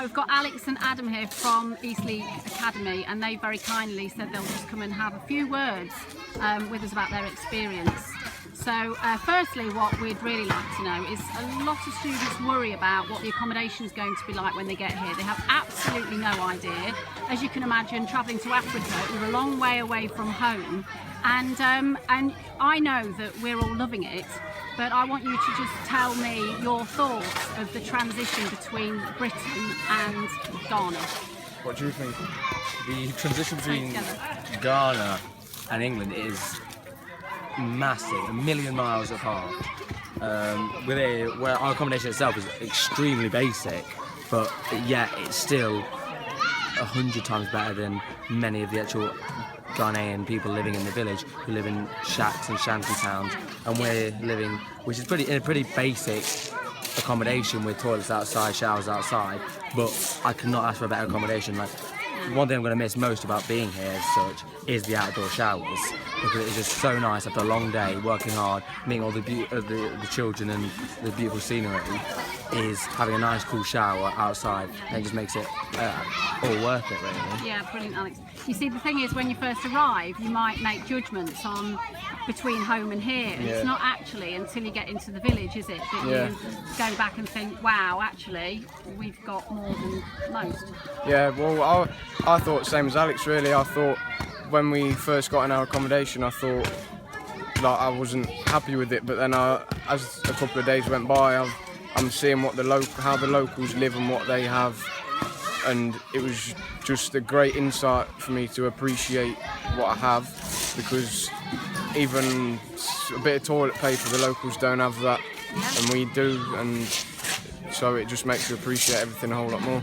Hi, we've got Alex and Adam here from ELA Academy, and they very kindly said they'll just come and have a few words with us about their experience. So firstly, what we'd really like to know is a lot of students worry about what the accommodation is going to be like when they get here. They have absolutely no idea. As you can imagine, travelling to Africa, we're a long way away from home, and I know that we're all loving it, but I want you to just tell me your thoughts of the transition between Britain and Ghana. What do you think? The transition between Ghana and England is massive, a million miles apart. Where our accommodation itself is extremely basic, but yet it's still 100 times better than many of the actual Ghanaian people living in the village who live in shacks and shanty towns, and we're living, which is in a pretty basic accommodation with toilets outside, showers outside. But I cannot ask for a better accommodation. Like, one thing I'm going to miss most about being here as such is the outdoor showers, because it's just so nice after a long day working hard, meeting all the children and the beautiful scenery, is having a nice cool shower outside, and it just makes it all worth it, really. Yeah, brilliant, Alex. You see, the thing is, when you first arrive, you might make judgments on between home and here, and it's not actually until you get into the village, is it, that you go back and think, wow, actually, we've got more than most. Yeah, well, I thought same as Alex, really. I thought when we first got in our accommodation, I thought like I wasn't happy with it, but then as a couple of days went by, I'm seeing how the locals live and what they have, and it was just a great insight for me to appreciate what I have, because even a bit of toilet paper, the locals don't have that, and we do, and so it just makes you appreciate everything a whole lot more.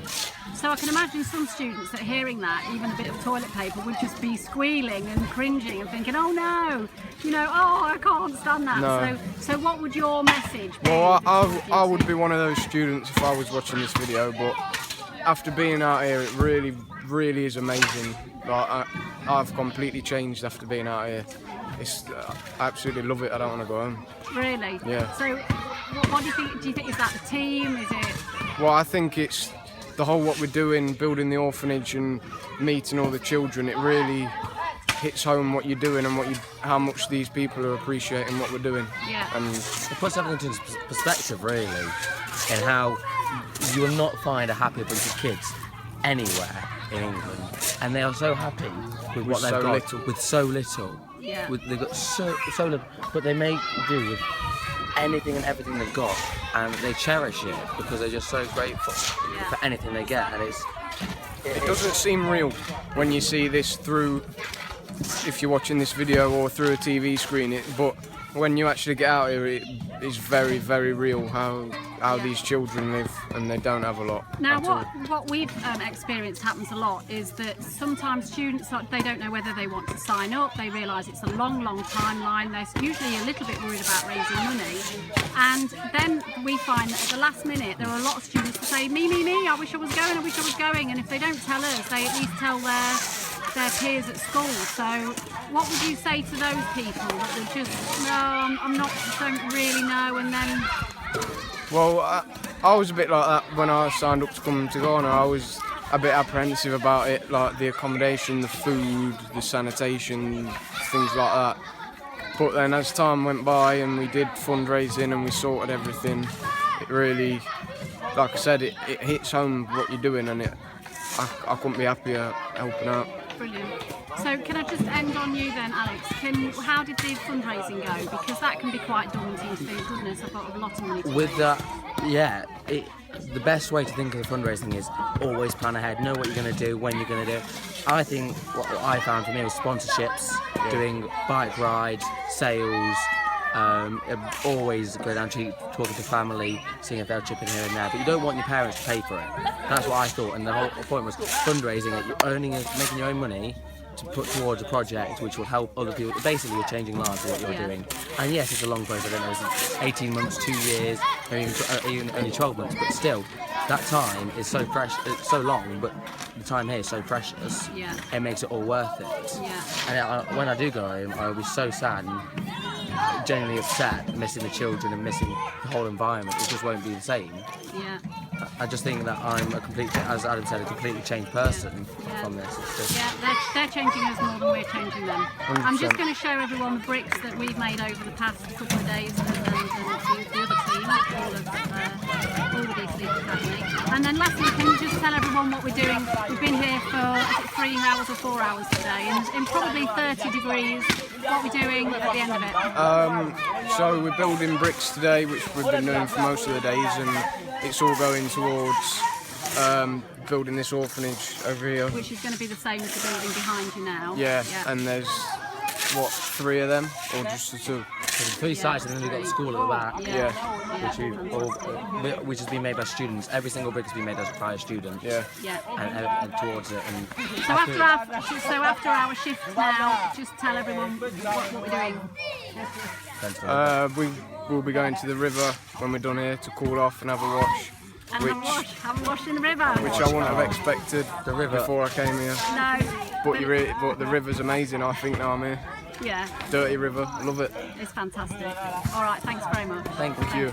So I can imagine some students that hearing that, even a bit of toilet paper, would just be squealing and cringing and thinking, oh no, oh, I can't stand that. No. So what would your message be? Well, I would be one of those students if I was watching this video, but after being out here, it really, really is amazing. Like, I've completely changed after being out here. I absolutely love it. I don't want to go home. Really? Yeah. So what do you think? Do you think is that the team? Is it? Well, I think it's the whole what we're doing, building the orphanage and meeting all the children. It really hits home what you're doing and how much these people are appreciating what we're doing. Yeah. And it puts everything into perspective, really, and how you will not find a happier bunch of kids anywhere in England, and they are so happy with what they've got with so little. Yeah. They've got so little, but they make do with anything and everything they've got, and they cherish it because they're just so grateful for anything they get. And it doesn't seem real when you see this through, if you're watching this video or through a TV screen, but when you actually get out here, it is very, very real how these children live, and they don't have a lot. Now, what we've experienced happens a lot is that sometimes students, they don't know whether they want to sign up. They realise it's a long, long timeline. They're usually a little bit worried about raising money, and then we find that at the last minute there are a lot of students who say, me, I wish I was going, and if they don't tell us, they at least tell their peers at school. So what would you say to those people that are just, no, don't really know, and then... Well, I was a bit like that when I signed up to come to Ghana. I was a bit apprehensive about it, like the accommodation, the food, the sanitation, things like that. But then as time went by and we did fundraising and we sorted everything, it really, like I said, it hits home what you're doing, and I couldn't be happier helping out. Brilliant. So can I just end on you then, Alex? How did the fundraising go? Because that can be quite daunting to think, goodness, I've got a lot of money to with raise. that, yeah, the best way to think of the fundraising is always plan ahead, know what you're going to do, when you're going to do it. I think what I found for me was sponsorships, doing bike rides, sales, always go down to talking to family, seeing if they'll chip in here and there, but you don't want your parents to pay for it. That's what I thought, and the whole point was fundraising it. You're making your own money to put towards a project which will help other people. Basically, you're changing lives with what you're doing. And yes, it's a long process. I don't know, it's 18 months, 2 years, maybe even only 12 months, but still, that time is so precious. It's so long, but the time here is so precious. Yeah. It makes it all worth it. Yeah. And when I do go home, I'll be so sad and genuinely upset, missing the children and missing the whole environment. It just won't be the same. Yeah. I just think that I'm as Adam said, a completely changed person from this. It's just, Yeah, they're changing us more than we're changing them. I'm just 100%. going to show everyone the bricks that we've made over the past couple of days, and the other team, all of East League Academy. And then lastly, can you just tell everyone what we're doing? We've been here for 3 hours or 4 hours today, and in probably 30 degrees. What we're doing at the end of it? So we're building bricks today, which we've been doing for most of the days, and it's all going towards building this orphanage over here. Which is going to be the same as the building behind you now. Yeah, and there's, what, 3 of them? Or just the 2? there's 3 sites, and then we've got the school at the back. Yeah. Which has been made by students. Every single brick has been made by a student. Yeah. And towards it. And So after our shift now, just tell everyone what we're doing. We'll be going to the river when we're done here to cool off and have a wash. And have a wash in the river. Which I wouldn't have expected before I came here. No. But the river's amazing, I think, now I'm here. Yeah, Dirty river, love it. it's fantastic. All right, thanks very much. Thank you.